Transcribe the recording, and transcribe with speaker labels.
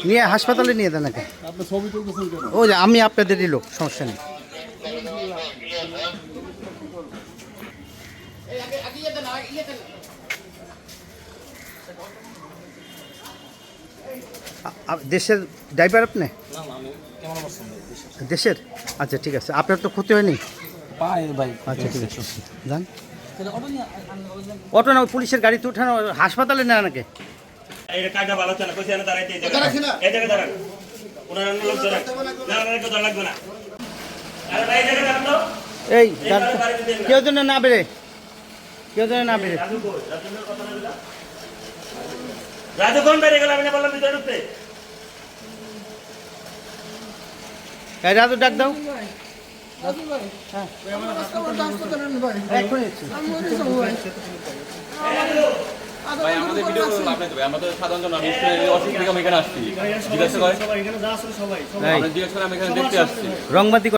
Speaker 1: নিয়ে হাসপাতালে নিয়ে দেন নাকি? ও যে আমি আপনাদেরই লোক, সমস্যা নেই। দেশের ড্রাইভার আপনি? দেশের? আচ্ছা ঠিক আছে, আপনার তো ক্ষতি হয়নি? আচ্ছা ঠিক আছে, যান। অটো না, পুলিশের গাড়িতে উঠানো, হাসপাতালে নেয় নাকি? এই কেউ যেন না বেড়ে, কেউ যেন না বেড়ে।
Speaker 2: রাজু কোন বেড়ে গেল? আমি না বললাম ভিতরে ঢুকতে।
Speaker 1: রাজু ডাক দাও।
Speaker 3: ভাই আমাদের ভিডিও আপনি দেবে, আমরা তো সাধারণ জন, আমি অসুবিধা আমি এখানে আসছি, জিজ্ঞাসা করে সবাই এখানে যা আসলে সবাই আমরা জিজ্ঞাসা করে আমি এখানে দেখতে আসছি।
Speaker 1: রংবাদী